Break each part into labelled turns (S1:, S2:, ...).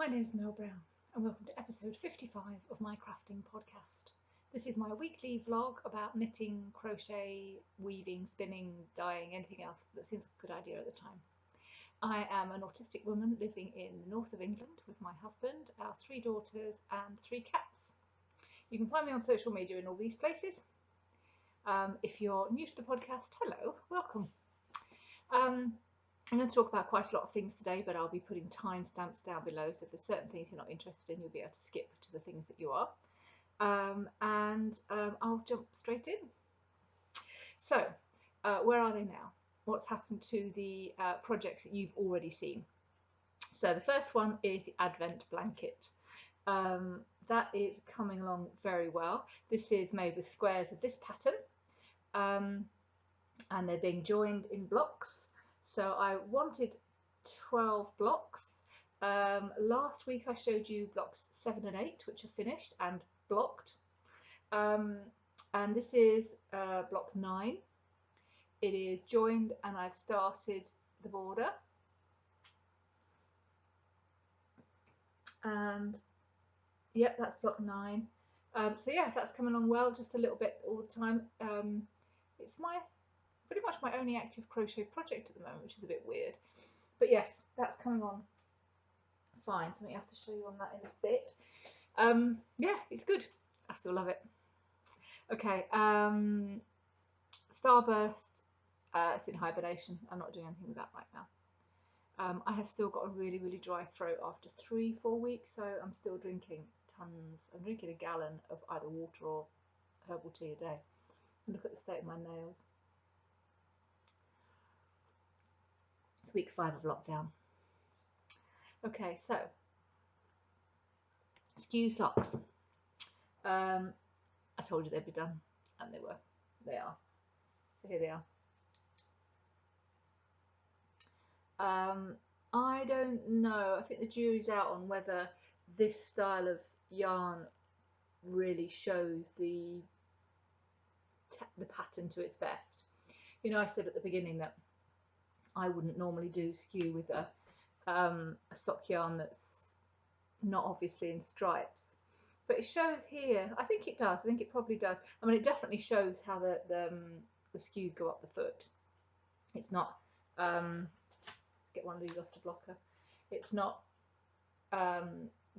S1: My name is Mel Brown and welcome to episode 55 of my crafting podcast. This is my weekly vlog about knitting, crochet, weaving, spinning, dyeing, anything else that seems a good idea at the time. I am an autistic woman living in the north of England with my husband, our 3 daughters and 3 cats. You can find me on social media in all these places. If you're new to the podcast, hello, welcome. I'm going to talk about quite a lot of things today, but I'll be putting timestamps down below, so if there's certain things you're not interested in, you'll be able to skip to the things that you are. I'll jump straight in. So, where are they now? What's happened to the projects that you've already seen? So the first one is the Advent blanket. That is coming along very well. This is made with squares of this pattern, and they're being joined in blocks. So I wanted 12 blocks. Last week I showed you blocks 7 and 8, which are finished and blocked. And this is block 9. It is joined and I've started the border. And yep, that's block 9. So yeah, that's coming along well, just a little bit all the time. It's pretty much my only active crochet project at the moment, which is a bit weird, but yes, that's coming on fine. Something I have to show you on that in a bit. Yeah, it's good. I still love it. Okay, Starburst, it's in hibernation. I'm not doing anything with that right now. I have still got a really dry throat after 3-4 weeks, so I'm still drinking tons. I'm drinking a gallon of either water or herbal tea a day. And look at the state of my nails. It's week 5 of lockdown. Okay, so skew socks. I told you they'd be done, and they were. They are. So here they are. I don't know. I think the jury's out on whether this style of yarn really shows the pattern to its best. You know, I said at the beginning that I wouldn't normally do skew with a sock yarn that's not obviously in stripes, but it shows here. I think it does. I think it probably does. I mean, it definitely shows how the skews go up the foot. It's not get one of these off the blocker. It's not the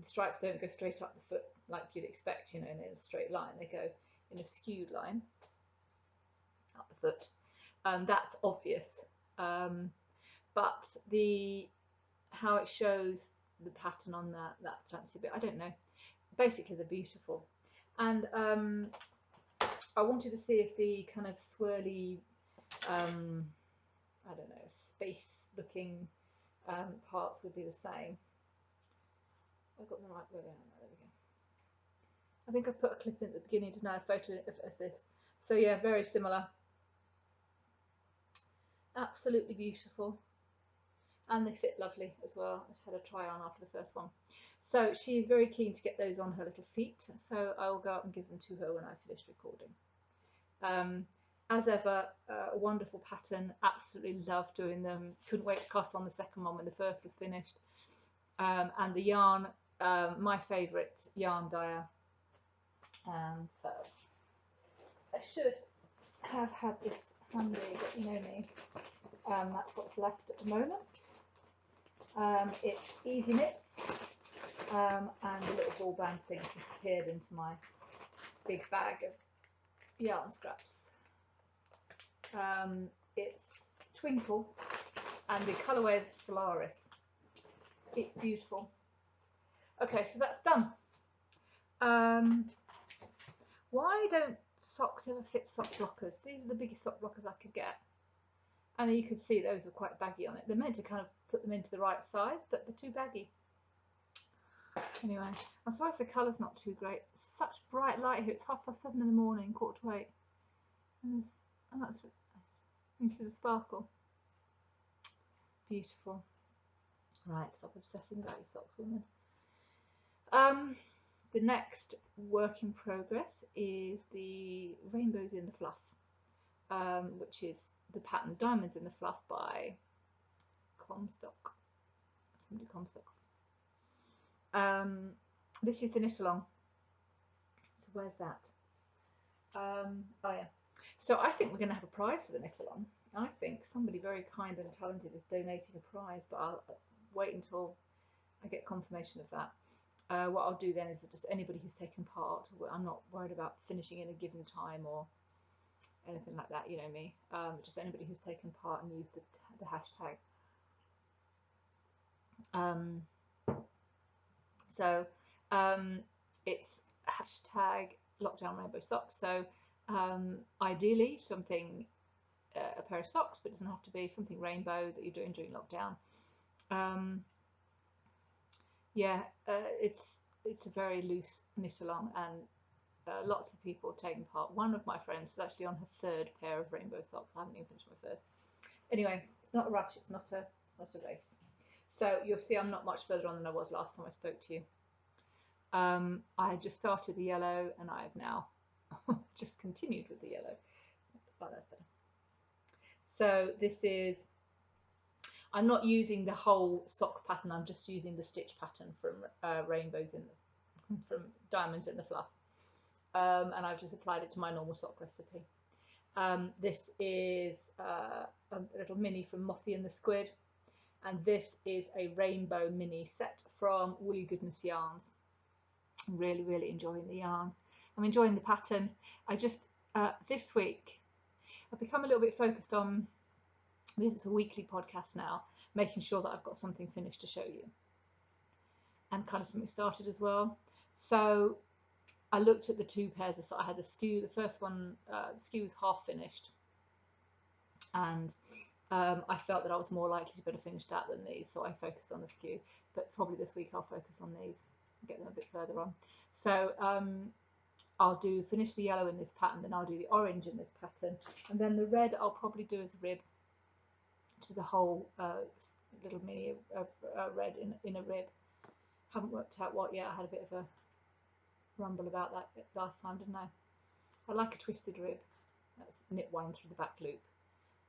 S1: stripes don't go straight up the foot like you'd expect, you know, in a straight line. They go in a skewed line up the foot. That's obvious. But how it shows the pattern on that fancy bit, I don't know. Basically, they're beautiful. And I wanted to see if the kind of swirly, I don't know, space-looking parts would be the same. I've got them right way down. There we go. I think I put a clip in at the beginning, didn't I? A photo of this. So yeah, very similar. Absolutely beautiful, and they fit lovely as well. I had a try on after the first one, so she's very keen to get those on her little feet, so I will go up and give them to her when I finish recording. As ever, a wonderful pattern. Absolutely love doing them. Couldn't wait to cast on the second one when the first was finished. And the yarn, my favourite yarn dyer, and I should have had this handy, but you know me. That's what's left at the moment. It's Easy Knits, and the little ball band thing disappeared into my big bag of yarn scraps. It's Twinkle, and the colourway is Solaris. It's beautiful. Okay, so that's done. Why don't socks ever fit sock blockers? These are the biggest sock blockers I could get. And you can see those are quite baggy on it. They're meant to kind of put them into the right size, but they're too baggy. Anyway, I'm sorry if the colour's not too great. Such bright light here. It's 7:30 in the morning, 7:45. And that's, you see the sparkle. Beautiful. Right, stop obsessing about your socks, woman. The next work in progress is the Rainbows in the Fluff, which is the pattern Diamonds in the Fluff by Comstock. Somebody Comstock. This is the knit along. So where's that? Oh yeah. So I think we're going to have a prize for the knit along. I think somebody very kind and talented is donating a prize, but I'll wait until I get confirmation of that. What I'll do then is that just anybody who's taken part, I'm not worried about finishing in a given time or anything like that, you know me. Just anybody who's taken part and used the hashtag. So it's hashtag lockdown rainbow socks. So ideally something, a pair of socks, but it doesn't have to be something rainbow that you're doing during lockdown. Yeah, it's a very loose knit along, and lots of people have taken part. One of my friends is actually on her 3rd pair of rainbow socks. I haven't even finished my 1st. Anyway, it's not a rush. It's not a race. So you'll see I'm not much further on than I was last time I spoke to you. I just started the yellow, and I have now just continued with the yellow. Oh, that's better. So this is, I'm not using the whole sock pattern. I'm just using the stitch pattern from rainbows from diamonds in the fluff, and I've just applied it to my normal sock recipe. This is a little mini from Mothie and the Squid, and this is a rainbow mini set from Woolly Goodness Yarns. I'm really enjoying the yarn. I'm enjoying the pattern. I just this week I've become a little bit focused on, because it's a weekly podcast now, making sure that I've got something finished to show you and kind of something started as well. So I looked at the 2 pairs of socks. I had the skew, the first one, the skew was half finished, and I felt that I was more likely to be able to finish that than these, so I focused on the skew. But probably this week I'll focus on these and get them a bit further on. So I'll finish the yellow in this pattern, then I'll do the orange in this pattern, and then the red I'll probably do as a rib to the whole little mini red in a rib. Haven't worked out what yet. I had a bit of a rumble about that last time, didn't I? I like a twisted rib. That's knit one through the back loop,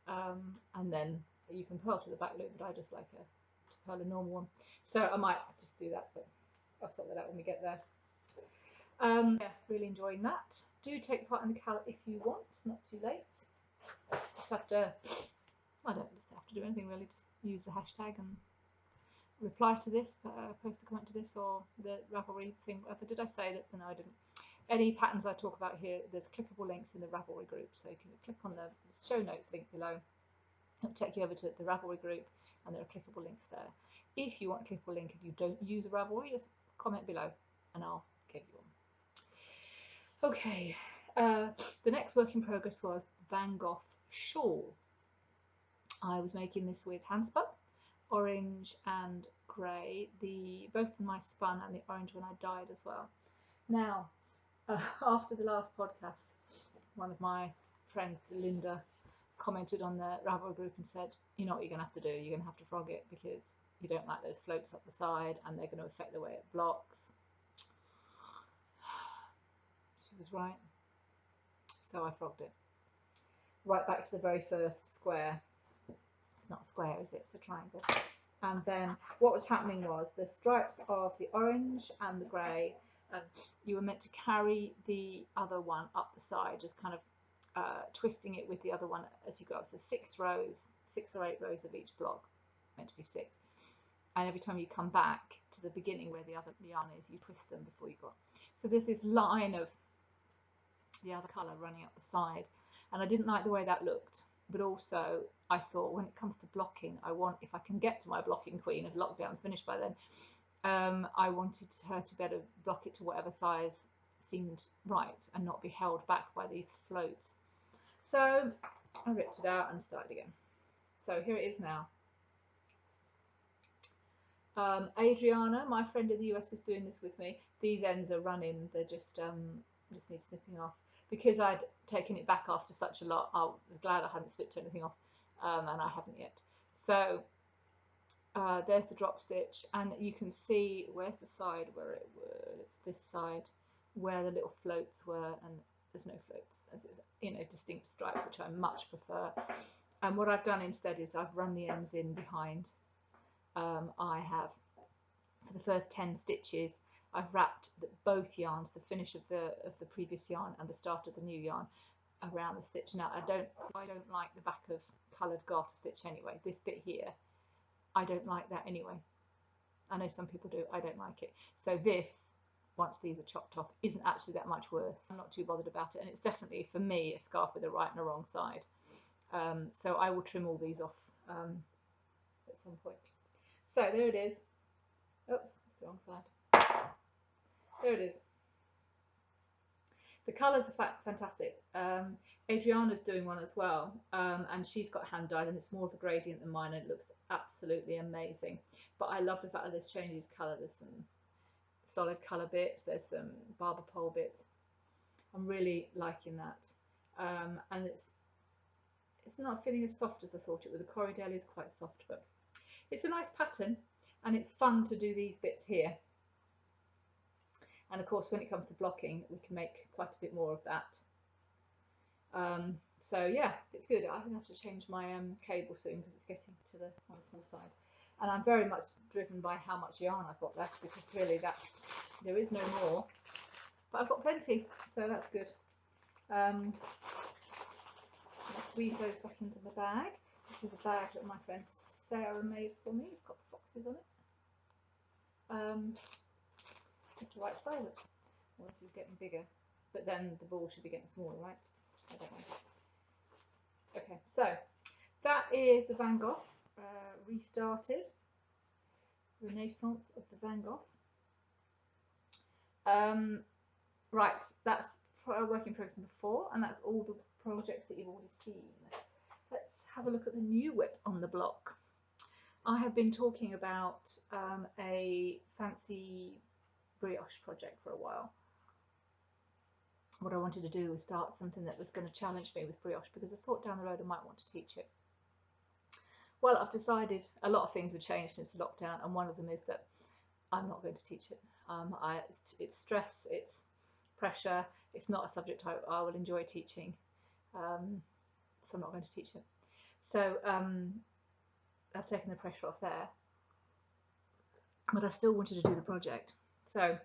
S1: and then you can purl through the back loop, but I just like to purl a normal one. So I might just do that, but I'll sort that out when we get there. Yeah, really enjoying that. Do take part in the cal if you want. It's not too late. Just have to, I don't just have to do anything really. Just use the hashtag and reply to this, post a comment to this, or the Ravelry thing. Did I say that? No, I didn't. Any patterns I talk about here, there's clickable links in the Ravelry group, so you can click on the show notes link below. It'll take you over to the Ravelry group, and there are clickable links there. If you want a clickable link and you don't use Ravelry, just comment below, and I'll give you one. Okay, the next work in progress was Van Gogh shawl. I was making this with handspun, orange and grey. Both of my spun and the orange one I dyed as well. Now, after the last podcast, one of my friends, Linda, commented on the Ravelry group and said, you know what you're going to have to do? You're going to have to frog it, because you don't like those floats up the side and they're going to affect the way it blocks. She was right. So I frogged it. Right back to the very first square. It's not a square, is it? It's a triangle. And then what was happening was the stripes of the orange and the grey, and you were meant to carry the other one up the side, just kind of twisting it with the other one as you go up. So 6 or 8 rows of each block, meant to be 6. And every time you come back to the beginning where the other yarn is, you twist them before you go up. So there's this line of the other colour running up the side, and I didn't like the way that looked. But also I thought, when it comes to blocking, if I can get to my blocking queen, if lockdown's finished by then, I wanted her to be able to block it to whatever size seemed right and not be held back by these floats. So I ripped it out and started again. So here it is now. Adriana, my friend in the US, is doing this with me. These ends are running, they're just need snipping off. Because I'd taken it back after such a lot, I was glad I hadn't slipped anything off, and I haven't yet. So there's the drop stitch, and you can see, where's the side where it was, it's this side where the little floats were, and there's no floats, as it's, you know, distinct stripes, which I much prefer. And what I've done instead is I've run the ends in behind. I have, for the first 10 stitches I've wrapped both yarns, the finish of the previous yarn and the start of the new yarn, around the stitch. Now I don't like the back of coloured garter stitch anyway. This bit here, I don't like that anyway. I know some people do, I don't like it. So this, once these are chopped off, isn't actually that much worse. I'm not too bothered about it, and it's definitely for me a scarf with a right and a wrong side. So I will trim all these off at some point. So there it is. Oops, it's the wrong side. There it is. The colours are fantastic. Adriana's doing one as well, and she's got hand dyed, and it's more of a gradient than mine, and it looks absolutely amazing. But I love the fact that this changes colour. There's some solid colour bits, there's some barber pole bits. I'm really liking that, and it's not feeling as soft as I thought it would. The Corridel is quite soft, but it's a nice pattern, and it's fun to do these bits here. And of course, when it comes to blocking, we can make quite a bit more of that. So yeah, it's good. I think I have to change my cable soon because it's getting to the on the small side. And I'm very much driven by how much yarn I've got left, because really there is no more. But I've got plenty, so that's good. Let's weave those back into the bag. This is a bag that my friend Sarah made for me. It's got foxes on it. Just the right size. Well, this is getting bigger, but then the ball should be getting smaller, right? I don't know. Okay, so that is the Van Gogh restarted. Renaissance of the Van Gogh. Right, that's a work in progress number 4, and that's all the projects that you've already seen. Let's have a look at the new whip on the block. I have been talking about a fancy brioche project for a while. What I wanted to do was start something that was going to challenge me with brioche, because I thought down the road I might want to teach it. Well, I've decided a lot of things have changed since lockdown, and one of them is that I'm not going to teach it. It's stress, it's pressure, it's not a subject I will enjoy teaching, so I'm not going to teach it. So I've taken the pressure off there, but I still wanted to do the project. So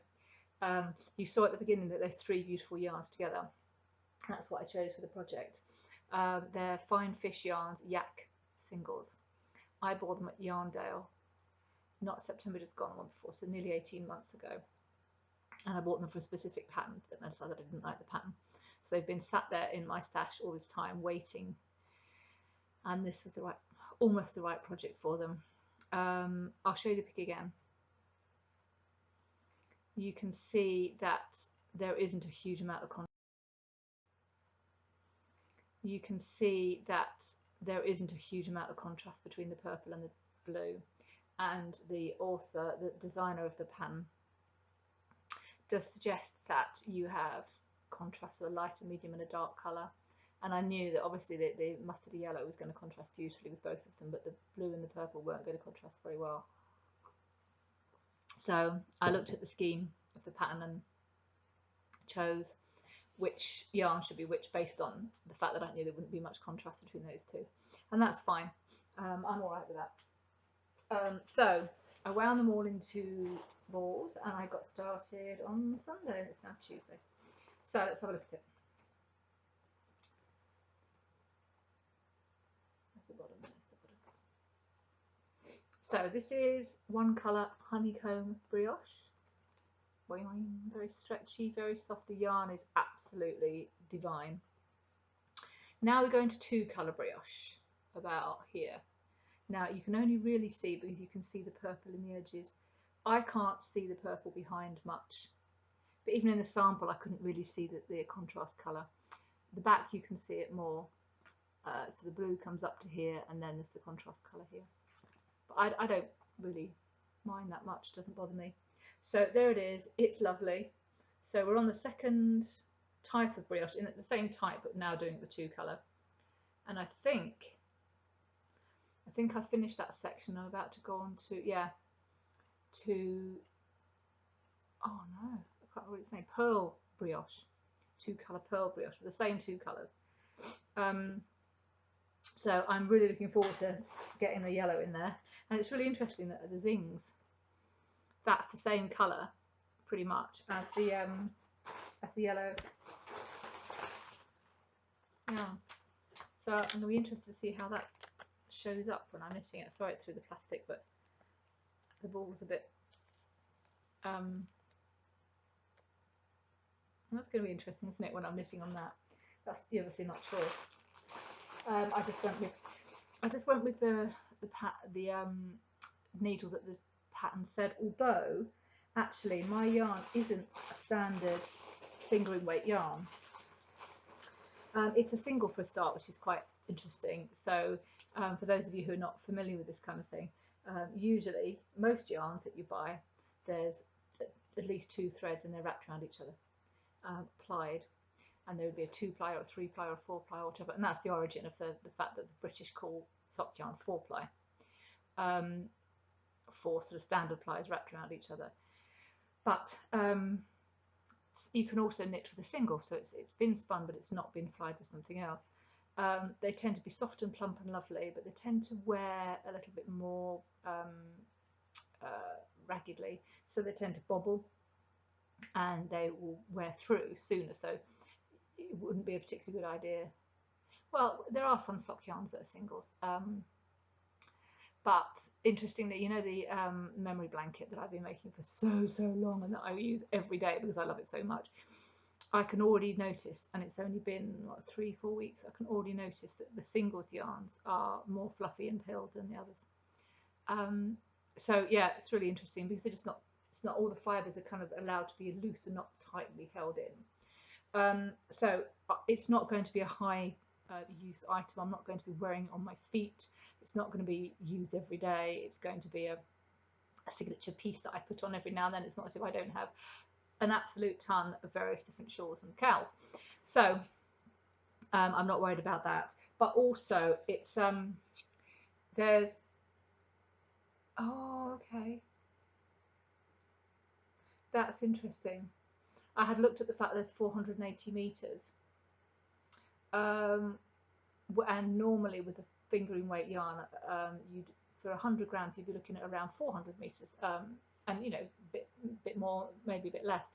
S1: you saw at the beginning that there's 3 beautiful yarns together. That's what I chose for the project. They're Fine Fish Yarns Yak singles. I bought them at Yarndale, not September just gone, one before, so nearly 18 months ago. And I bought them for a specific pattern, but then I decided I didn't like the pattern. So they've been sat there in my stash all this time waiting, and this was almost the right project for them. I'll show you the pic again. You can see that there isn't a huge amount of contrast. You can see that there isn't a huge amount of contrast between the purple and the blue, and the author, the designer of the pattern, does suggest that you have contrast of a light, a medium and a dark colour. And I knew that obviously the mustardy yellow was going to contrast beautifully with both of them, but the blue and the purple weren't going to contrast very well. So I looked at the scheme of the pattern and chose which yarn should be which based on the fact that I knew there wouldn't be much contrast between those two, and that's fine. I'm all right with that. So I wound them all into balls, and I got started on Sunday, and it's now Tuesday. So let's have a look at it. That's the bottom, that's the bottom. So this is one colour honeycomb brioche. Very stretchy, very soft. The yarn is absolutely divine. Now we're going to 2 colour brioche, about here. Now you can only really see because you can see the purple in the edges. I can't see the purple behind much, but even in the sample I couldn't really see the contrast colour. The back you can see it more, so the blue comes up to here, and then there's the contrast colour here. But I don't really mind that much, doesn't bother me. So there it is, it's lovely. So we're on the 2nd type of brioche, in the same type but now doing the 2 colour. And I think I finished that section. I'm about to go on to, oh no, I can't remember what it's named, pearl brioche, 2 colour pearl brioche with the same 2 colours. So I'm really looking forward to getting the yellow in there, and it's really interesting that the zings, that's the same colour pretty much as the yellow. Yeah. So I'm going to be interested to see how that shows up when I'm knitting it. Sorry, it's through the plastic, but the ball's a bit. That's going to be interesting, isn't it, when I'm knitting on that? That's obviously not choice. I just went with the needle that the pattern said. Although, actually, my yarn isn't a standard fingering weight yarn. It's a single for a start, which is quite interesting. So, for those of you who are not familiar with this kind of thing, usually most yarns that you buy, there's at least 2 threads and they're wrapped around each other, plied, and there would be a 2-ply or a 3-ply or a 4-ply or whatever, and that's the origin of the fact that the British call sock yarn 4-ply. 4 sort of standard plies wrapped around each other. But you can also knit with a single, so it's been spun but it's not been plied with something else. They tend to be soft and plump and lovely, but they tend to wear a little bit more raggedly, so they tend to bobble and they will wear through sooner, so it wouldn't be a particularly good idea. Well, there are some sock yarns that are singles, but interestingly, you know, the memory blanket that I've been making for so long and that I use every day because I love it so much, I can already notice, and it's only been what, 3-4 weeks, I can already notice that the singles yarns are more fluffy and pilled than the others. So yeah, it's really interesting because it's not all the fibres are kind of allowed to be loose and not tightly held in. So it's not going to be a high use item. I'm not going to be wearing it on my feet. It's not going to be used every day. It's going to be a signature piece that I put on every now and then. It's not as if I don't have an absolute ton of various different shawls and cows. So I'm not worried about that. But also it's there's, oh, okay, that's interesting. I had looked at the fact that there's 480 meters, and normally with a fingering weight yarn, you'd, for 100 grams, you'd be looking at around 400 meters, and you know, bit more, maybe a bit less.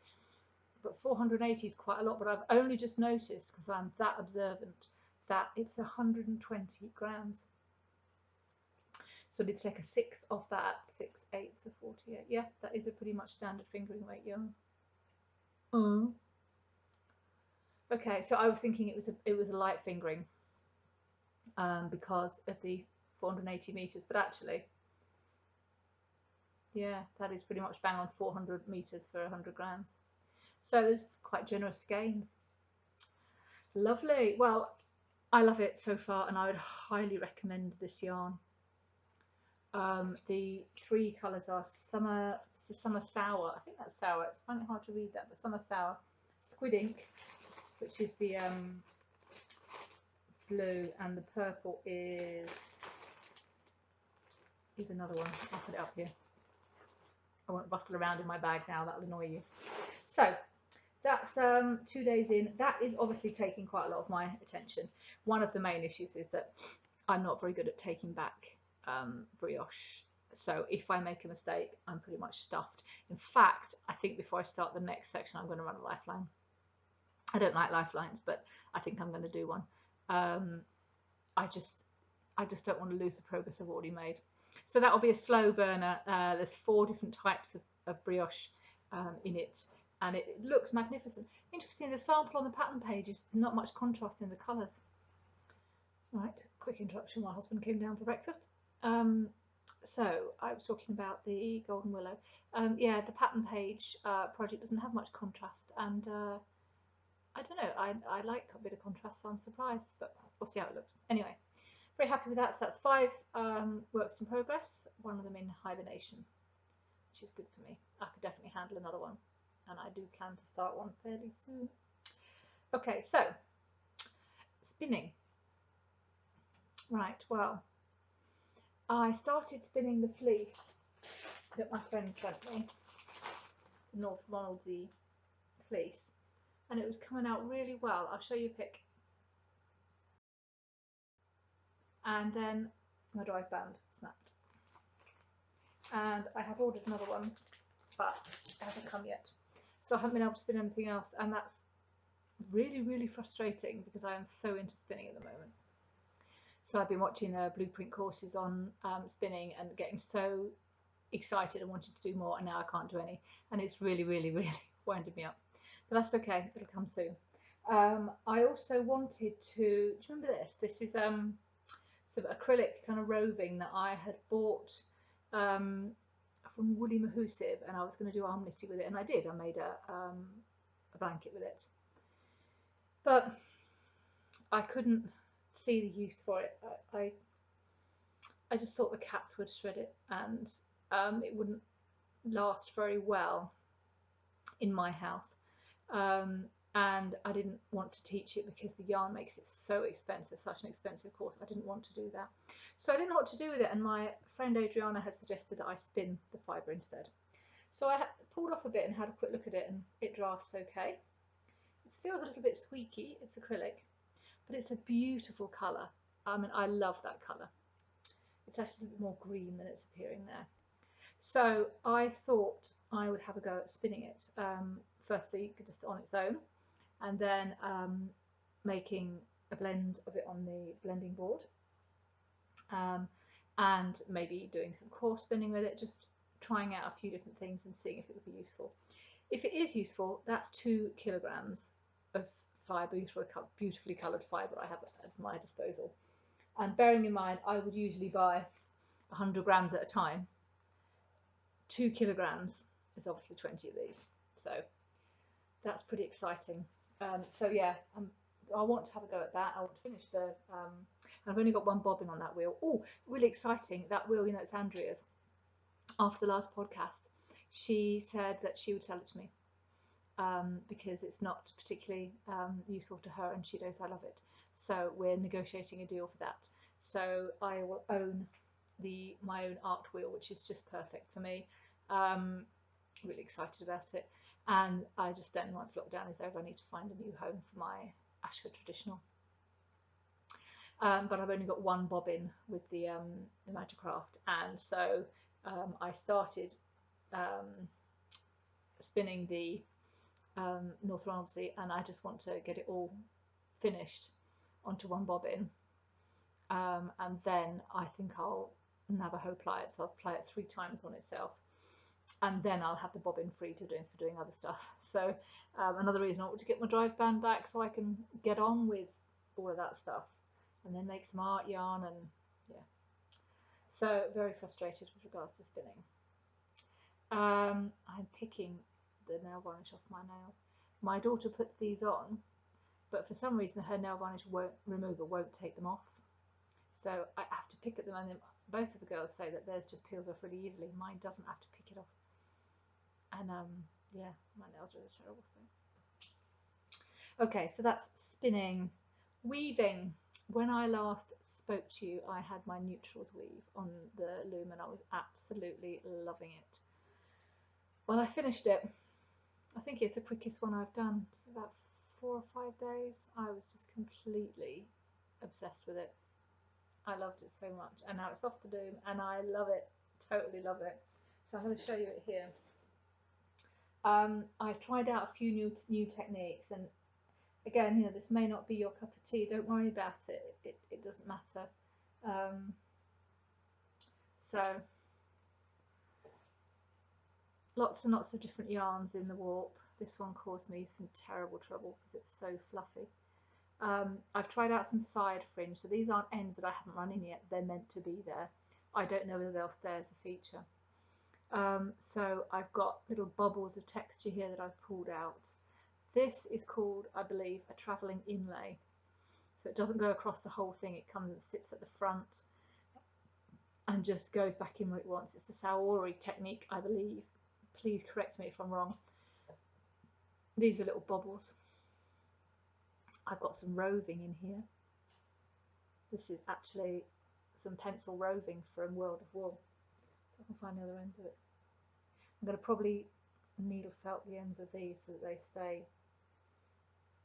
S1: But 480 is quite a lot. But I've only just noticed, because I'm that observant, that it's 120 grams. So we'd take a sixth of that, 6/8 of 48. Yeah, that is a pretty much standard fingering weight yarn. Okay, so I was thinking it was a light fingering because of the 480 meters, but actually, yeah, that is pretty much bang on 400 meters for 100 grams. So there's quite generous skeins. Lovely. Well, I love it so far, and I would highly recommend this yarn. The 3 colours are summer. This is summer sour. I think that's sour. It's finding it hard to read that, but summer sour, squid ink, which is the blue, and the purple is another one. I'll put it up here. I won't bustle around in my bag now. That'll annoy you. So that's 2 days in. That is obviously taking quite a lot of my attention. One of the main issues is that I'm not very good at taking back brioche. So if I make a mistake, I'm pretty much stuffed. In fact, I think before I start the next section, I'm going to run a lifeline. I don't like lifelines, but I think I'm going to do one. I just don't want to lose the progress I've already made. So that will be a slow burner. There's 4 different types of brioche in it, and it looks magnificent. Interesting, the sample on the pattern page is not much contrast in the colours. Right, quick interruption. My husband came down for breakfast. So I was talking about the Golden Willow. Yeah, the pattern page project doesn't have much contrast, and I don't know, I like a bit of contrast, so I'm surprised, but we'll see how it looks. Anyway, very happy with that. So that's 5 works in progress, one of them in hibernation, which is good for me. I could definitely handle another one, and I do plan to start one fairly soon. Okay, so spinning. Right, well, I started spinning the fleece that my friend sent me, the North Ronaldsy fleece, and it was coming out really well. I'll show you a pic. And then my drive band snapped, and I have ordered another one, but it hasn't come yet. So I haven't been able to spin anything else, and that's really frustrating because I am so into spinning at the moment. So I've been watching blueprint courses on spinning and getting so excited and wanting to do more, and now I can't do any, and it's really winding me up. But that's okay, it'll come soon. I also wanted to, do you remember this? This is some acrylic kind of roving that I had bought from Woolly Mahusive, and I was going to do arm knitting with it, and I did. I made a blanket with it, but I couldn't see the use for it. I just thought the cats would shred it, and it wouldn't last very well in my house. And I didn't want to teach it because the yarn makes it so expensive, such an expensive course. I didn't want to do that. So I didn't know what to do with it, and my friend Adriana had suggested that I spin the fibre instead. So I pulled off a bit and had a quick look at it, and it drafts okay. It feels a little bit squeaky, it's acrylic, but it's a beautiful colour. I mean, I love that colour. It's actually a bit more green than it's appearing there. So I thought I would have a go at spinning it. Firstly, just on its own, and then making a blend of it on the blending board, and maybe doing some core spinning with it, just trying out a few different things and seeing if it would be useful. If it is useful, that's 2 kilograms of fibre, beautifully coloured fibre I have at my disposal. And bearing in mind, I would usually buy 100 grams at a time. 2 kilograms is obviously 20 of these, so that's pretty exciting. So yeah, I want to have a go at that. I want to finish the. I've only got one bobbin on that wheel. Oh, really exciting! That wheel, you know, it's Andrea's. After the last podcast, she said that she would sell it to me because it's not particularly useful to her, and she knows I love it. So we're negotiating a deal for that. So I will own my own art wheel, which is just perfect for me. Really excited about it. And I just then, once lockdown is over, I need to find a new home for my Ashford traditional. But I've only got one bobbin with the Magicraft, and so I started spinning the North Romsey, and I just want to get it all finished onto one bobbin, and then I think I'll Navajo ply it, so I'll ply it 3 times on itself, and then I'll have the bobbin free for doing other stuff. So another reason I want to get my drive band back so I can get on with all of that stuff, and then make some art yarn, and yeah. So very frustrated with regards to spinning. I'm picking the nail varnish off my nails. My daughter puts these on, but for some reason her nail varnish remover won't take them off. So I have to pick at them, and then both of the girls say that theirs just peels off really easily. Mine doesn't have to pick it off. And yeah, my nails are a terrible thing. Okay, so that's spinning. Weaving. When I last spoke to you, I had my neutrals weave on the loom, and I was absolutely loving it. Well, I finished it. I think it's the quickest one I've done. It's about 4 or 5 days. I was just completely obsessed with it. I loved it so much, and now it's off the loom, and I love it, totally love it. So I'm going to show you it here. I've tried out a few new techniques, and again, you know, this may not be your cup of tea. Don't worry about it. It doesn't matter. So lots and lots of different yarns in the warp. This one caused me some terrible trouble because it's so fluffy. I've tried out some side fringe, so these aren't ends that I haven't run in yet. They're meant to be there. I don't know whether they'll stay as a feature. So I've got little bubbles of texture here that I've pulled out. This is called, I believe, a travelling inlay. So it doesn't go across the whole thing. It comes and sits at the front and just goes back in where it wants. It's a Saori technique, I believe. Please correct me if I'm wrong. These are little bubbles. I've got some roving in here. This is actually some pencil roving from World of Wool. I can find the other end of it. I'm going to probably needle felt the ends of these so that they stay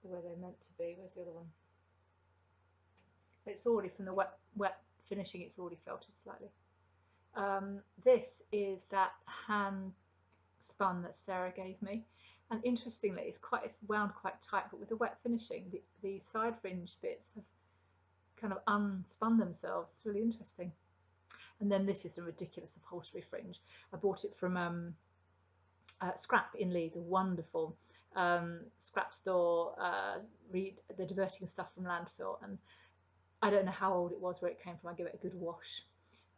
S1: the way they're meant to be. Where's the other one? It's already, from the wet finishing, it's already felted slightly. This is that hand spun that Sarah gave me, and interestingly it's wound quite tight, but with the wet finishing the side fringe bits have kind of unspun themselves. It's really interesting. And then this is a ridiculous upholstery fringe. I bought it from Scrap in Leeds, a wonderful scrap store. Read the diverting stuff from landfill, and I don't know how old it was, where it came from. I gave it a good wash,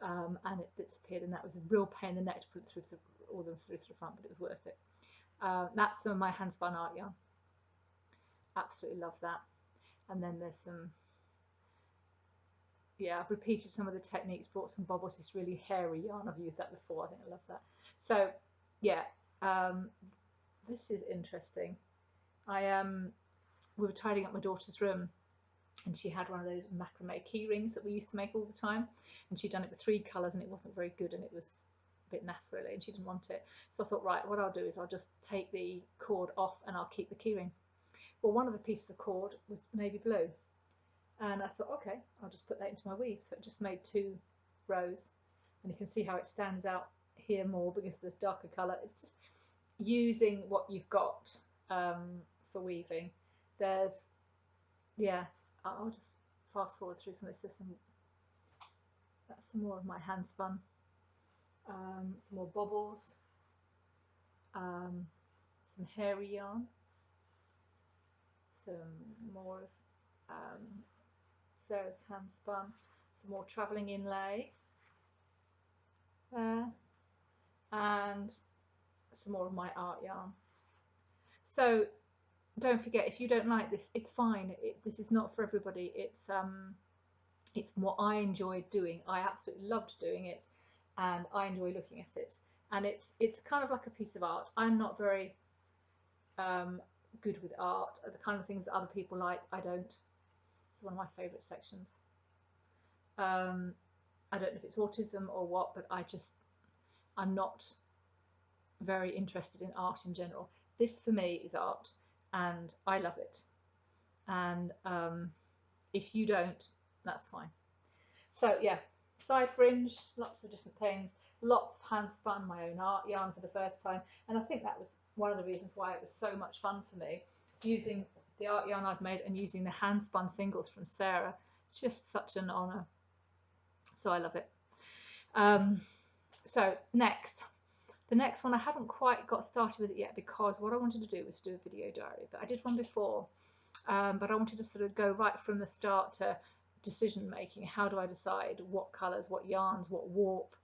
S1: and it disappeared, and that was a real pain in the neck to put it through all the through to the front, but it was worth it. That's some of my hand spun art yarn. Absolutely love that. And then there's some, yeah, I've repeated some of the techniques, brought some bubbles, this really hairy yarn. I've used that before. I think I love that. So yeah, this is interesting. We were tidying up my daughter's room, and she had one of those macrame key rings that we used to make all the time, and she'd done it with 3 colours, and it wasn't very good, and it was a bit naff really, and she didn't want it. So I thought, right, what I'll do is I'll just take the cord off and I'll keep the key ring. Well, one of the pieces of cord was navy blue, and I thought, okay, I'll just put that into my weave. So it just made 2 rows, and you can see how it stands out here more because of the darker colour. It's just using what you've got for weaving. There's, yeah, I'll just fast forward through some of this. That's some more of my hand spun. Some more bobbles, some hairy yarn, some more of Sarah's hand spun, some more travelling inlay there, and some more of my art yarn. So don't forget, if you don't like this, it's fine. This is not for everybody. It's what I enjoyed doing. I absolutely loved doing it, and I enjoy looking at it. And it's kind of like a piece of art. I'm not very good with art. The kind of things that other people like, I don't. It's one of my favourite sections. I don't know if it's autism or what, but I'm not very interested in art in general. This for me is art, and I love it. And if you don't, that's fine. So yeah, side fringe, lots of different things, lots of hand spun, my own art yarn for the first time, and I think that was one of the reasons why it was so much fun for me, using the art yarn I'd made and using the hand spun singles from Sarah. Just such an honour. So I love it. So the next one, I haven't quite got started with it yet, because what I wanted to do was do a video diary, but I did one before, but I wanted to sort of go right from the start to decision making. How do I decide what colours, what yarns, what warp,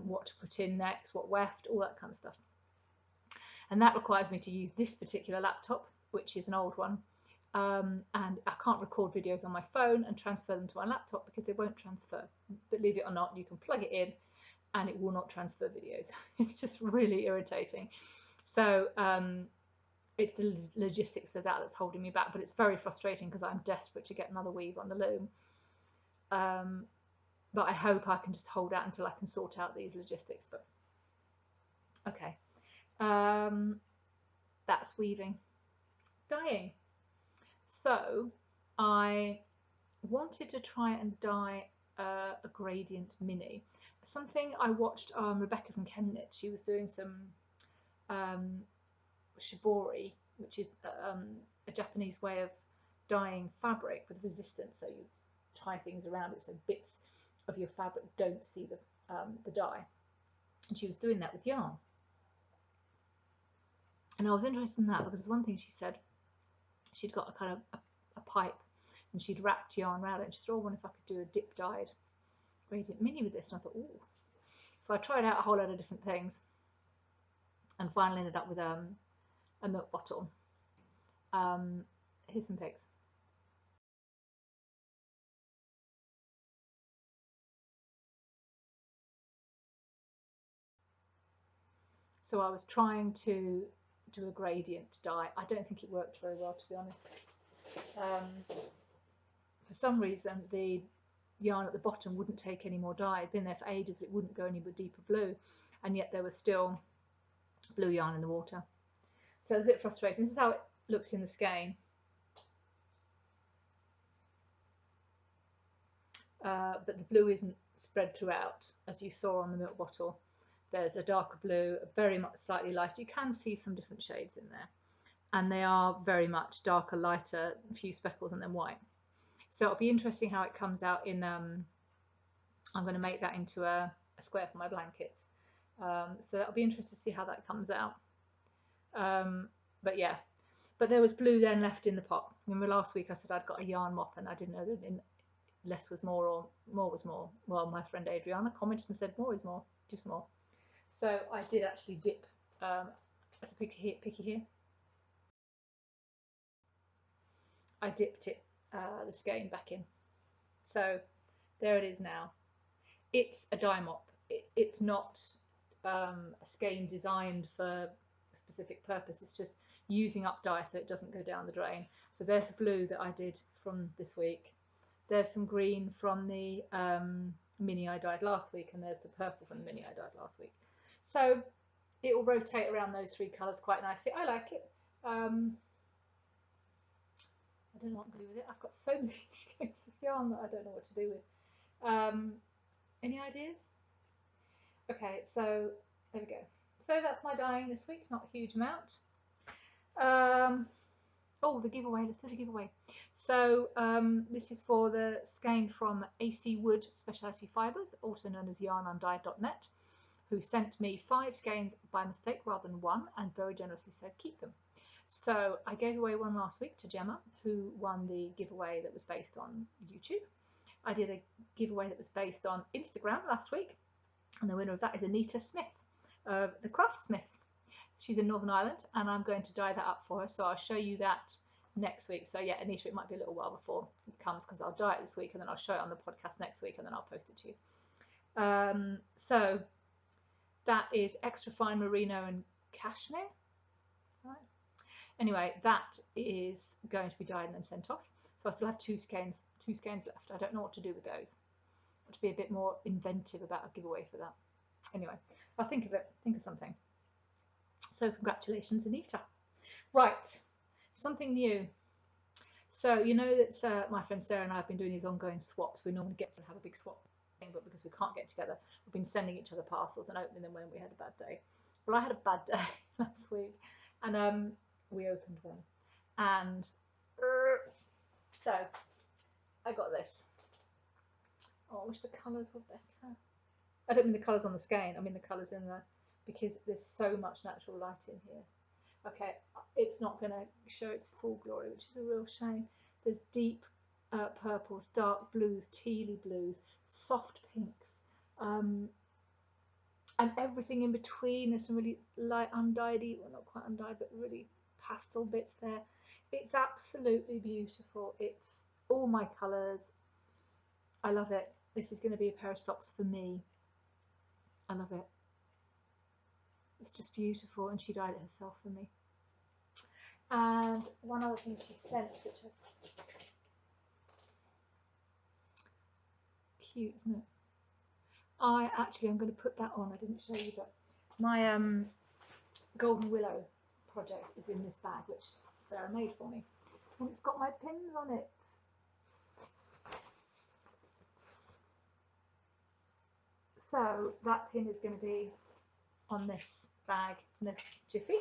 S1: what to put in next, what weft, all that kind of stuff. And that requires me to use this particular laptop, which is an old one, and I can't record videos on my phone and transfer them to my laptop because they won't transfer. Believe it or not, you can plug it in and it will not transfer videos. It's just really irritating. So it's the logistics of that that's holding me back, but it's very frustrating because I'm desperate to get another weave on the loom. But I hope I can just hold out until I can sort out these logistics. But okay, that's weaving. Dyeing. So I wanted to try and dye a gradient mini. Something I watched Rebecca from Chemknit. She was doing some shibori, which is a Japanese way of dyeing fabric with resistance. So you tie things around it so bits of your fabric don't see the dye. And she was doing that with yarn. And I was interested in that because one thing she said, she'd got a kind of a pipe, and she'd wrapped yarn around it, and she said, oh, I wonder if I could do a dip dyed gradient mini with this. And I thought, oh. So I tried out a whole lot of different things, and finally ended up with a milk bottle. Here's some pics. So I was trying to do a gradient dye. I don't think it worked very well, to be honest. For some reason, the yarn at the bottom wouldn't take any more dye. It'd been there for ages, but it wouldn't go any deeper blue, and yet there was still blue yarn in the water. So it's a bit frustrating. This is how it looks in the skein. But the blue isn't spread throughout, as you saw on the milk bottle. there's a darker blue, very much slightly lighter. You can see some different shades in there, and they are very much darker, lighter, a few speckles, and then white. So it'll be interesting how it comes out in. I'm going to make that into a square for my blankets. So that'll be interesting to see how that comes out. But yeah, but there was blue then left in the pot. Remember last week I said I'd got a yarn mop and I didn't know that less was more or more was more. Well, my friend Adriana commented and said more is more, just more. So I did actually dip, as a picky here, I dipped it, the skein back in. So there it is now. It's a dye mop. It's not a skein designed for a specific purpose. It's just using up dye so it doesn't go down the drain. So there's the blue that I did from this week. There's some green from the mini I dyed last week, and there's the purple from the mini I dyed last week. So it will rotate around those three colours quite nicely. I like it. I don't know what to do with it. I've got so many skeins of yarn that I don't know what to do with. Any ideas? Okay, so there we go. So that's my dyeing this week, not a huge amount. Oh, the giveaway, let's do the giveaway. So this is for the skein from AC Wood Speciality Fibres, also known as yarnundyed.net, who sent me 5 skeins by mistake rather than 1 and very generously said keep them. So I gave away one last week to Gemma, who won the giveaway that was based on YouTube. I did a giveaway that was based on Instagram last week, and the winner of that is Anita Smith, the Craftsmith. She's in Northern Ireland, and I'm going to dye that up for her, so I'll show you that next week. So yeah, Anita, it might be a little while before it comes because I'll dye it this week and then I'll show it on the podcast next week and then I'll post it to you. So that is extra fine merino and cashmere. Right. Anyway, that is going to be dyed and then sent off. So I still have two skeins left. I don't know what to do with those. I want to be a bit more inventive about a giveaway for that. Anyway, I'll think of something. So congratulations, Anita. Right, something new. So you know that my friend Sarah and I have been doing these ongoing swaps. We normally get to have a big swap thing, but because we can't get together, we've been sending each other parcels and opening them when we had a bad day. Well, I had a bad day last week, and we opened one, and so I got this. Oh, I wish the colours were better. I don't mean the colours on the skein. I mean the colours in the, because there's so much natural light in here. Okay, it's not going to show its full glory, which is a real shame. There's deep purples, dark blues, tealy blues, soft pinks, and everything in between. There's some really light undyed, well not quite undyed, but really pastel bits there. It's absolutely beautiful. It's all my colours. I love it. This is going to be a pair of socks for me. I love it. It's just beautiful, and she dyed it herself for me. And one other thing she sent, which is cute, isn't it? I'm going to put that on. I didn't show you, but my Golden Willow project is in this bag, which Sarah made for me, and it's got my pins on it. So that pin is going to be on this bag in a jiffy.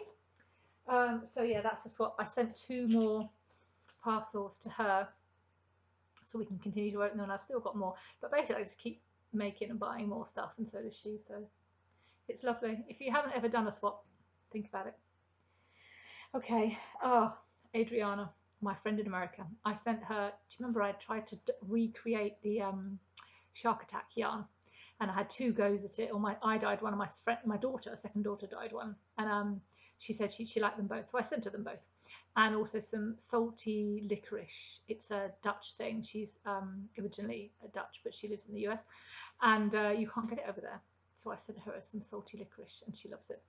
S1: So yeah, that's the swap. I sent 2 more parcels to her so we can continue to open them, and I've still got more, but basically I just keep making and buying more stuff, and so does she, so it's lovely. If you haven't ever done a swap, think about it. Okay, Adriana, my friend in America, I sent her, do you remember I tried to recreate the Shark Attack yarn, and I had 2 goes at it, or I dyed one, and my daughter, second daughter, dyed one, and she said she liked them both, so I sent her them both. And also some salty licorice. It's a Dutch thing. She's originally a Dutch, but she lives in the US, and you can't get it over there. So I sent her some salty licorice, and she loves it.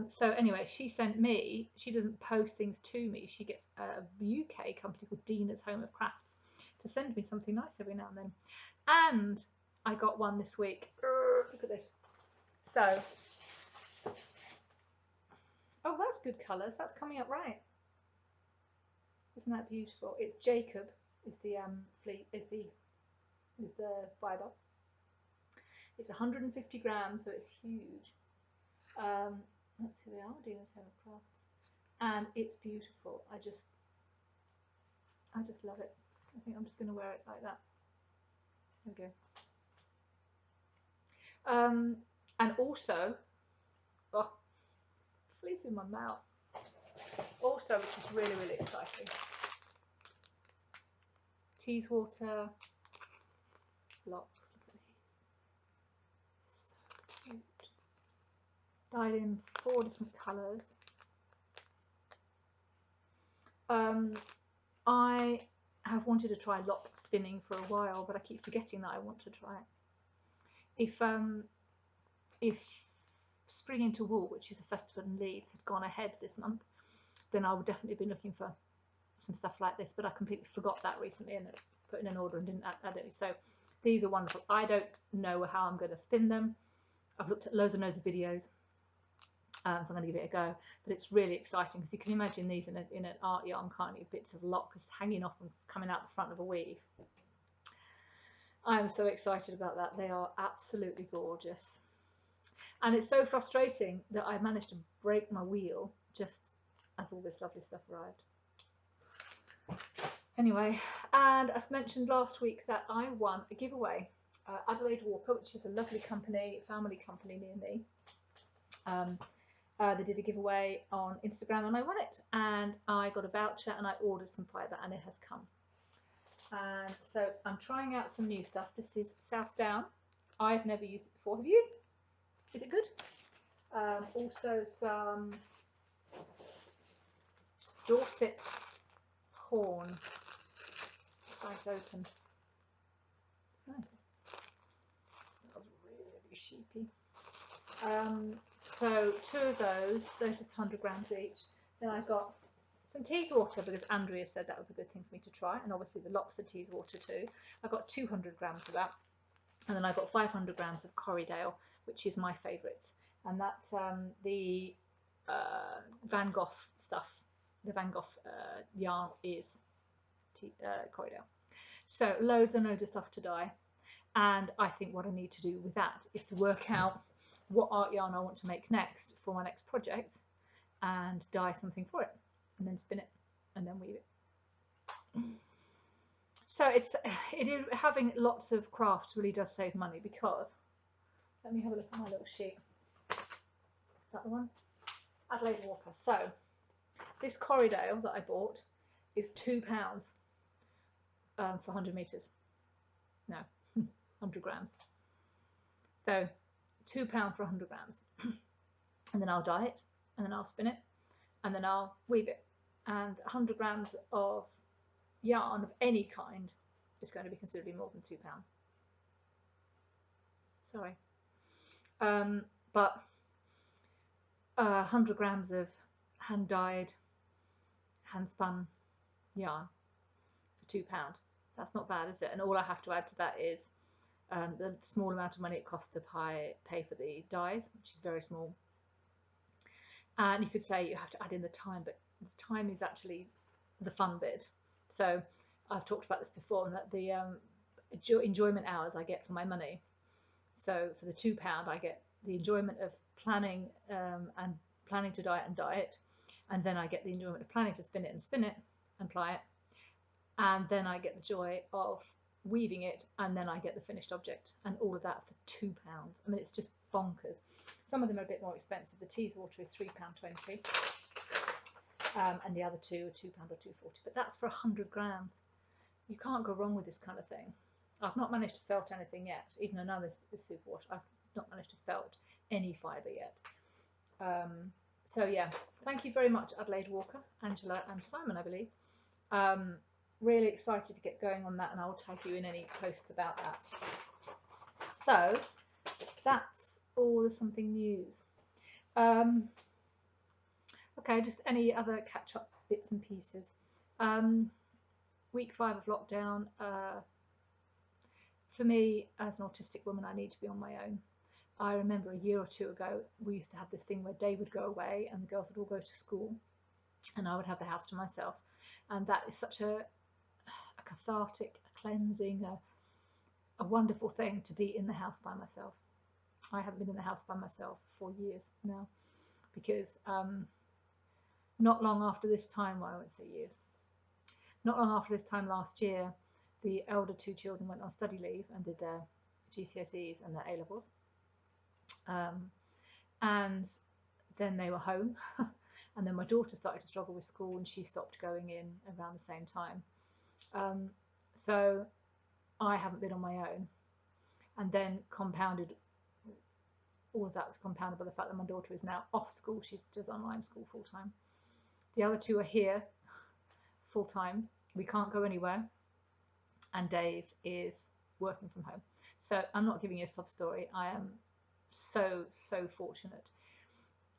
S1: So anyway, she sent me, she doesn't post things to me, she gets a UK company called Dina's Home of Crafts to send me something nice every now and then. And I got one this week. Look at this. So, oh, that's good colours. That's coming up right. Isn't that beautiful? It's Jacob is the fibre. It's 150 grams, so it's huge. Let's see, they are Dina's Home Crafts, and it's beautiful. I just love it. I think I'm just going to wear it like that. There we go. And also, oh, fleas in my mouth. Also, which is really, really exciting, Teeswater locks. Look at these. So cute. Dyed in 4 different colours. I have wanted to try lock spinning for a while, but I keep forgetting that I want to try it. If Spring into Wool, which is a festival in Leeds, had gone ahead this month, then I would definitely be looking for some stuff like this, but I completely forgot that recently and put in an order and didn't add any. So these are wonderful. I don't know how I'm going to spin them. I've looked at loads and loads of videos, so I'm going to give it a go. But it's really exciting because you can imagine these in an art yarn, can't you? Bits of lock just hanging off and coming out the front of a weave. I'm so excited about that. They are absolutely gorgeous. And it's so frustrating that I managed to break my wheel just as all this lovely stuff arrived. Anyway, and as mentioned last week that I won a giveaway. Adelaide Walker, which is a lovely company, family company near me. They did a giveaway on Instagram and I won it. And I got a voucher and I ordered some fibre and it has come. And so I'm trying out some new stuff. This is Southdown. I've never used it before. Have you? Is it good? Also some Dorset corn. Bag's open. Nice. Smells really sheepy. So 2 of those are just 100 grams each. Then I got some Teeswater because Andrea said that would be a good thing for me to try, and obviously the locks are Teeswater too. I got 200 grams of that, and then I got 500 grams of Corriedale, which is my favourite, and that's the Van Gogh stuff. The Van Gogh yarn is Corriedale. So loads and loads of stuff to dye, and I think what I need to do with that is to work out what art yarn I want to make next for my next project and dye something for it and then spin it and then weave it. So having lots of crafts really does save money because, let me have a look at my little sheet. Is that the one? Adelaide Walker. So this Corriedale that I bought is £2 for 100 metres. No, 100 grams. So £2 for 100 grams. And then I'll dye it, and then I'll spin it, and then I'll weave it. And 100 grams of yarn of any kind is going to be considerably more than £2. Sorry. But 100 grams of hand-dyed, hand-spun yarn for £2. That's not bad, is it? And all I have to add to that is the small amount of money it costs to pay for the dyes, which is very small. And you could say you have to add in the time, but the time is actually the fun bit. So I've talked about this before, and that the enjoyment hours I get for my money. So for the £2, I get the enjoyment of planning and planning to dye it and dye it, and then I get the enjoyment of planning to spin it and ply it, and then I get the joy of weaving it, and then I get the finished object, and all of that for £2. I mean, it's just bonkers. Some of them are a bit more expensive. The Teeswater is £3.20, and the other two are £2 or £2.40. But that's for 100 grams. You can't go wrong with this kind of thing. I've not managed to felt anything yet, even though now this is superwash. I've not managed to felt any fibre yet. So yeah, thank you very much, Adelaide Walker, Angela and Simon, I believe. Really excited to get going on that, and I will tag you in any posts about that. So that's all the something news. Okay, just any other catch-up bits and pieces. Week 5 of lockdown. For me, as an autistic woman, I need to be on my own. I remember a year or 2 ago, we used to have this thing where Dave would go away and the girls would all go to school, and I would have the house to myself. And that is such a cathartic, a cleansing, a wonderful thing to be in the house by myself. I haven't been in the house by myself for years now, because not long after this time, well, I won't say years, not long after this time last year, the elder two children went on study leave and did their GCSEs and their A-levels. And then they were home, and then my daughter started to struggle with school, and she stopped going in around the same time. So I haven't been on my own, and then compounded, all of that was compounded by the fact that my daughter is now off school. She does online school full time. The other two are here full time. We can't go anywhere, and Dave is working from home. So I'm not giving you a sob story. I am so fortunate.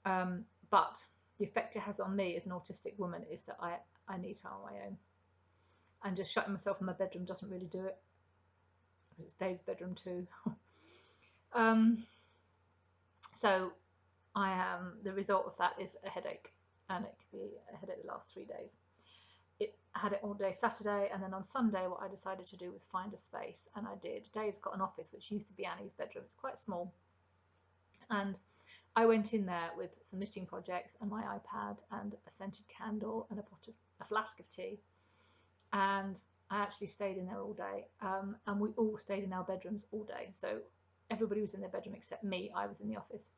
S1: But the effect it has on me as an autistic woman is that I need time on my own, and just shutting myself in my bedroom doesn't really do it, because it's Dave's bedroom too. So the result of that is a headache, and it could be a headache that lasts 3 days. It had it all day Saturday, and then on Sunday what I decided to do was find a space, and I did. Dave's got an office which used to be Annie's bedroom. It's quite small, and I went in there with some knitting projects and my iPad and a scented candle and a flask of tea, and I actually stayed in there all day, and we all stayed in our bedrooms all day. So everybody was in their bedroom except me. I was in the office,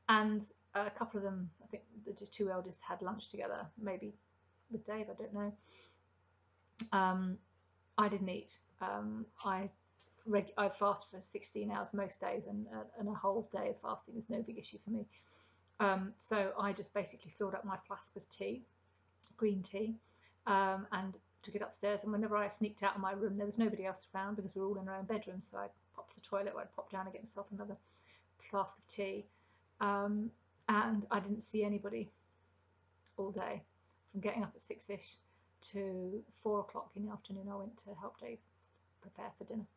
S1: and a couple of them, I think the two eldest, had lunch together, maybe with Dave, I don't know. I didn't eat. I fast for 16 hours most days, and a whole day of fasting is no big issue for me. So I just basically filled up my flask with tea, green tea, and took it upstairs. And whenever I sneaked out of my room, there was nobody else around because we were all in our own bedroom. So I'd pop to the toilet, or I'd pop down and get myself another flask of tea. And I didn't see anybody all day. From getting up at 6ish to 4 o'clock in the afternoon, I went to help Dave prepare for dinner.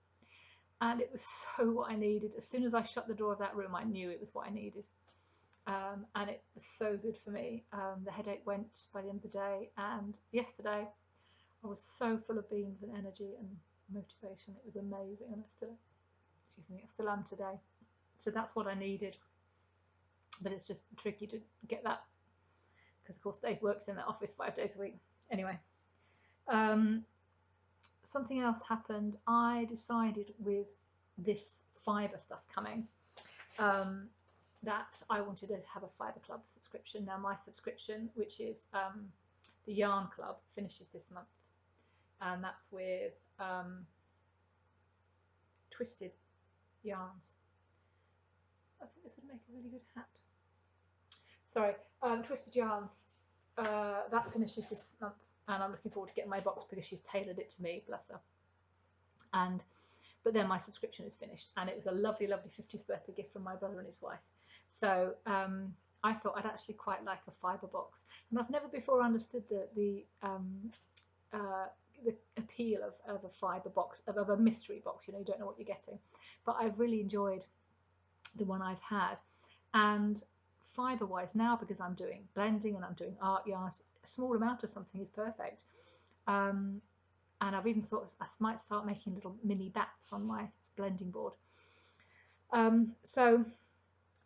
S1: And it was so what I needed. As soon as I shut the door of that room, I knew it was what I needed. And it was so good for me. The headache went by the end of the day, and yesterday I was so full of beans and energy and motivation. It was amazing, and I still am today. So that's what I needed. But it's just tricky to get that, because of course Dave works in that office 5 days a week. Anyway, something else happened. I decided with this fibre stuff coming, that I wanted to have a fibre club subscription. Now my subscription, which is the Yarn Club, finishes this month, and that's with Twisted Yarns. I think this would make a really good hat. Sorry, Twisted Yarns, that finishes this month, and I'm looking forward to getting my box because she's tailored it to me, bless her. But then my subscription is finished, and it was a lovely 50th birthday gift from my brother and his wife. So I thought I'd actually quite like a fibre box, and I've never before understood the appeal of a fibre box, of a mystery box. You know, you don't know what you're getting, but I've really enjoyed the one I've had. And fibre wise now, because I'm doing blending and I'm doing art yarns, a small amount of something is perfect. And I've even thought I might start making little mini bats on my blending board. So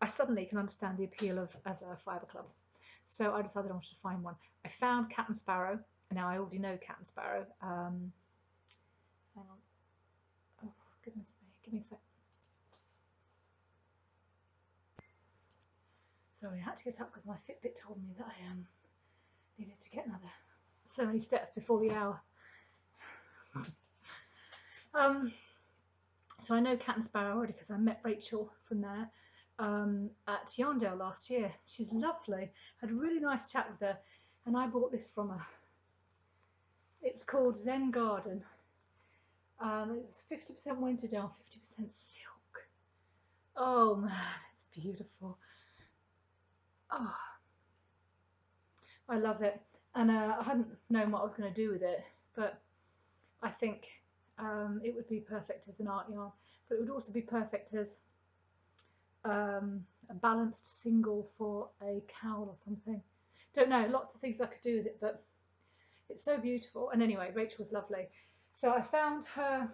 S1: I suddenly can understand the appeal of a fibre club. So I decided I wanted to find one. I found Cat and Sparrow. Now I already know Cat and Sparrow. Hang on. Oh, goodness me. Give me a sec. Sorry, I had to get up because my Fitbit told me that I needed to get another so many steps before the hour. So I know Cat and Sparrow already because I met Rachel from there at Yarndale last year. She's lovely. Had a really nice chat with her, and I bought this from her. It's called Zen Garden. It's 50% Wednesday down, 50% silk. Oh man, it's beautiful. Oh, I love it. And I hadn't known what I was going to do with it, but I think it would be perfect as an art yarn, but it would also be perfect as a balanced single for a cowl or something. Don't know, lots of things I could do with it, but it's so beautiful. And anyway, Rachel was lovely. So I found her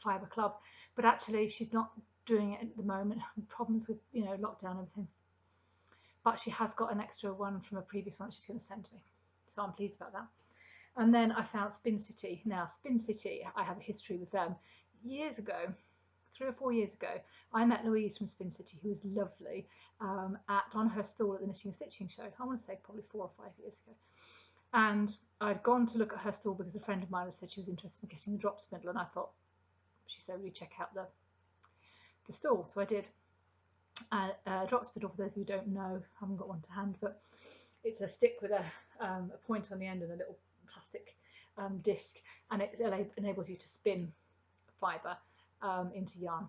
S1: fibre club, but actually she's not doing it at the moment. Problems with, you know, lockdown and everything. But she has got an extra one from a previous one she's going to send to me. So I'm pleased about that. And then I found Spin City. Now, Spin City, I have a history with them. Years ago, 3 or 4 years ago, I met Louise from Spin City, who was lovely, on her stall at the Knitting and Stitching Show. I want to say probably 4 or 5 years ago. And I'd gone to look at her stall because a friend of mine had said she was interested in getting a drop spindle, and I thought, she said, will you check out the stall? So I did. Drop spindle, for those of you who don't know, I haven't got one to hand, but it's a stick with a point on the end and a little plastic disc, and it enables you to spin fibre into yarn.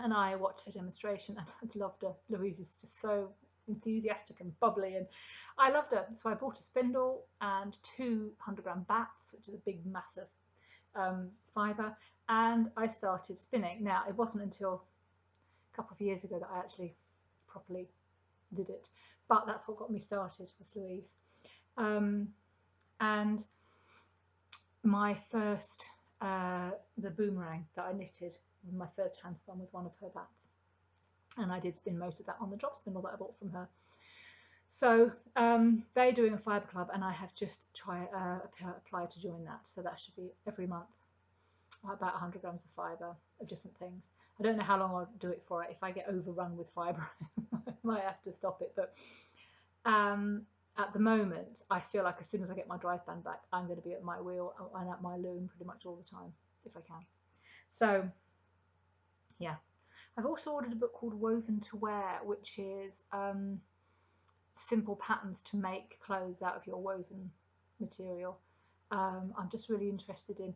S1: And I watched her demonstration and I loved her. Louise is just so enthusiastic and bubbly, and I loved her. So I bought a spindle and 2 100-gram bats, which is a big, massive fibre, and I started spinning. Now, it wasn't until a couple of years ago that I actually properly did it, but that's what got me started, was Louise. And my first, the boomerang that I knitted, my first hand spun, was one of her bats, and I did spin most of that on the drop spindle that I bought from her. So they're doing a fibre club, and I have just applied to join that. So that should be every month, about 100 grams of fibre of different things. I don't know how long I'll do it for. If I get overrun with fibre, I might have to stop it. But at the moment, I feel like as soon as I get my drive band back, I'm going to be at my wheel and at my loom pretty much all the time, if I can. So yeah, I've also ordered a book called Woven to Wear, which is simple patterns to make clothes out of your woven material. I'm just really interested in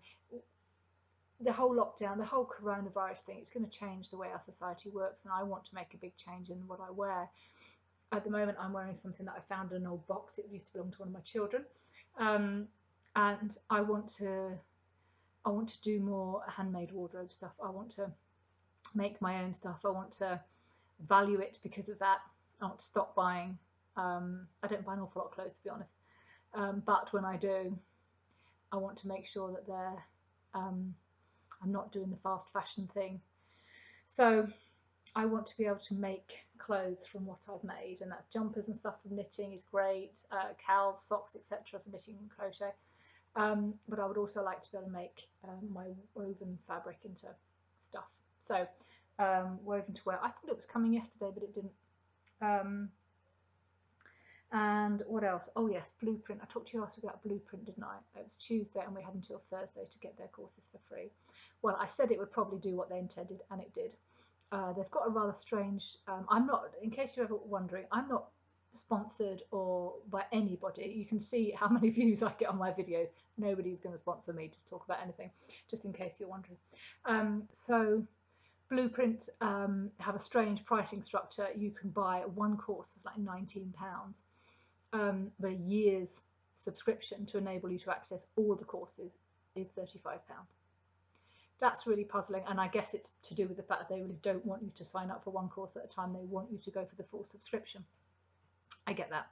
S1: the whole lockdown, the whole coronavirus thing. It's going to change the way our society works, and I want to make a big change in what I wear. At the moment, I'm wearing something that I found in an old box. It used to belong to one of my children, and I want to do more handmade wardrobe stuff. I want to make my own stuff. I want to value it because of that. I want to stop buying. I don't buy an awful lot of clothes, to be honest, but when I do, I want to make sure that they're I'm not doing the fast fashion thing. So I want to be able to make clothes from what I've made, and that's jumpers and stuff from knitting is great, cowls, socks, etc. for knitting and crochet. But I would also like to be able to make my woven fabric into stuff. So Woven to Wear, I thought it was coming yesterday, but it didn't. And what else? Oh yes, Blueprint. I talked to you last week about Blueprint, didn't I? It was Tuesday, and we had until Thursday to get their courses for free. Well, I said it would probably do what they intended, and it did. They've got a rather strange, I'm not, in case you're ever wondering, I'm not sponsored or by anybody. You can see how many views I get on my videos. Nobody's going to sponsor me to talk about anything, just in case you're wondering. So Blueprint have a strange pricing structure. You can buy one course for like £19, but a year's subscription to enable you to access all the courses is £35. That's really puzzling, and I guess it's to do with the fact that they really don't want you to sign up for one course at a time. They want you to go for the full subscription. I get that.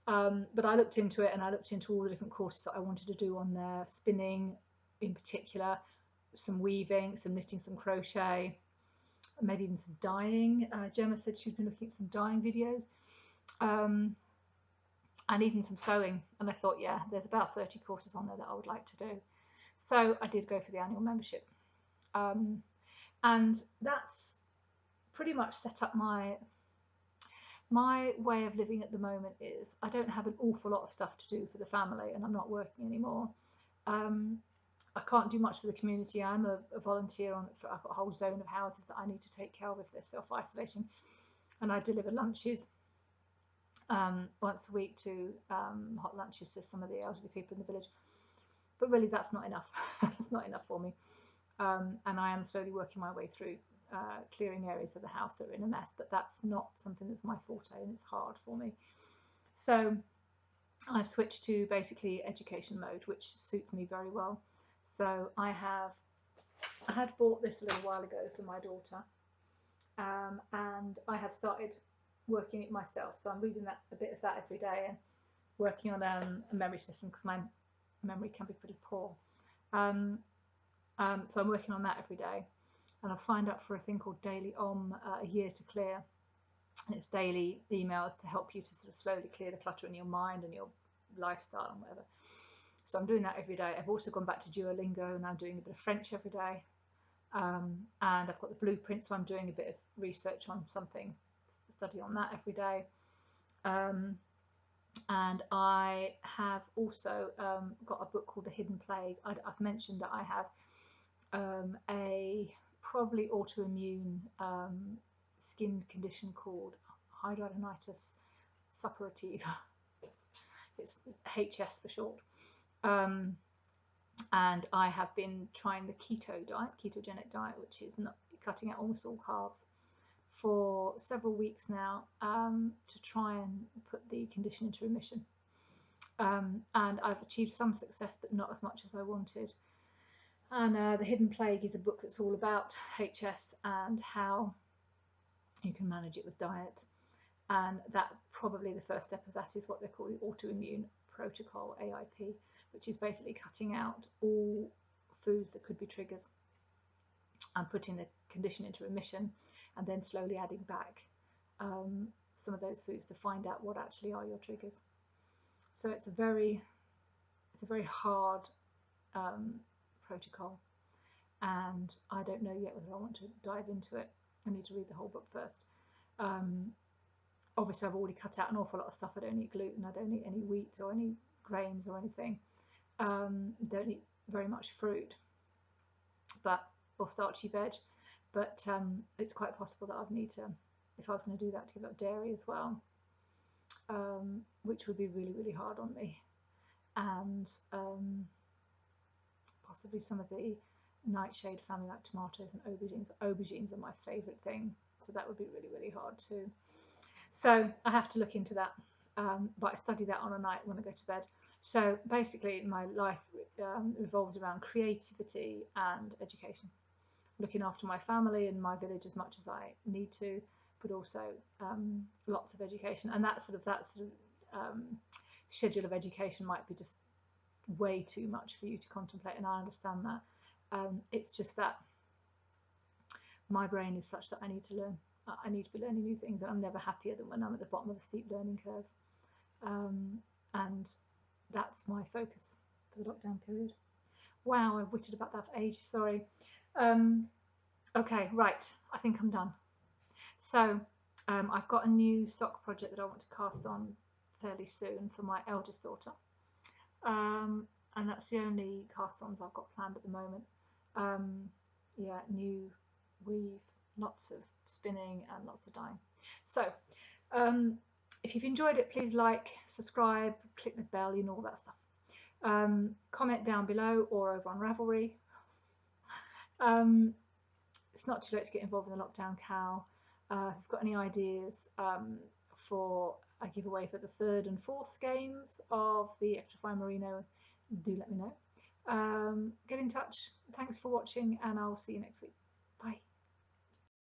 S1: But I looked into it, and I looked into all the different courses that I wanted to do on there, spinning in particular, some weaving, some knitting, some crochet, maybe even some dyeing. Gemma said she'd been looking at some dyeing videos, and even some sewing. And I thought, yeah, there's about 30 courses on there that I would like to do. So I did go for the annual membership. And that's pretty much set up my way of living at the moment. Is I don't have an awful lot of stuff to do for the family, and I'm not working anymore. I can't do much for the community. I'm a volunteer I've got a whole zone of houses that I need to take care of if they're self-isolating, and I deliver lunches once a week to hot lunches to some of the elderly people in the village. But really, that's not enough. It's not enough for me. And I am slowly working my way through clearing areas of the house that are in a mess, but that's not something that's my forte, and it's hard for me. So I've switched to basically education mode, which suits me very well. So I had bought this a little while ago for my daughter, and I have started working it myself. So I'm reading a bit of that every day and working on a memory system, because my memory can be pretty poor. So I'm working on that every day. and I've signed up for a thing called Daily Om, a year to clear, and it's daily emails to help you to sort of slowly clear the clutter in your mind and your lifestyle and whatever. So I'm doing that every day. I've also gone back to Duolingo, and I'm doing a bit of French every day. And I've got the blueprint, so I'm doing a bit of research on something, study on that every day. And I have also got a book called The Hidden Plague. I've mentioned that I have a probably autoimmune skin condition called hidradenitis suppurativa. It's HS for short. And I have been trying the ketogenic diet, which is not cutting out almost all carbs, for several weeks now, to try and put the condition into remission. And I've achieved some success, but not as much as I wanted. And The Hidden Plague is a book that's all about HS and how you can manage it with diet. And that probably the first step of that is what they call the autoimmune protocol, AIP, which is basically cutting out all foods that could be triggers and putting the condition into remission, and then slowly adding back some of those foods to find out what actually are your triggers. So it's a very hard protocol, and I don't know yet whether I want to dive into it. I need to read the whole book first. Obviously I've already cut out an awful lot of stuff. I don't eat gluten, I don't eat any wheat or any grains or anything. Don't eat very much fruit, or starchy veg, but it's quite possible that I'd need to, if I was going to do that, to give up dairy as well, which would be really, really hard on me. And possibly some of the nightshade family, like tomatoes and aubergines. Aubergines are my favourite thing, so that would be really, really hard too. So I have to look into that, but I study that on a night when I go to bed. So basically my life revolves around creativity and education, looking after my family and my village as much as I need to, but also lots of education. And that sort of schedule of education might be just way too much for you to contemplate, and I understand that. It's just that my brain is such that I need to learn. I need to be learning new things, and I'm never happier than when I'm at the bottom of a steep learning curve. And that's my focus for the lockdown period. Wow, I witted about that for ages, sorry. Okay, right, I think I'm done. So I've got a new sock project that I want to cast on fairly soon for my eldest daughter. And that's the only cast-ons I've got planned at the moment. Yeah, new weave, lots of spinning and lots of dyeing. So if you've enjoyed it, please like, subscribe, click the bell, you know, all that stuff. Comment down below or over on Ravelry. It's not too late to get involved in the lockdown Cal. If you've got any ideas for a giveaway for the 3rd and 4th games of the Extra Fine Merino, do let me know. Get in touch. Thanks for watching, and I'll see you next week. Bye.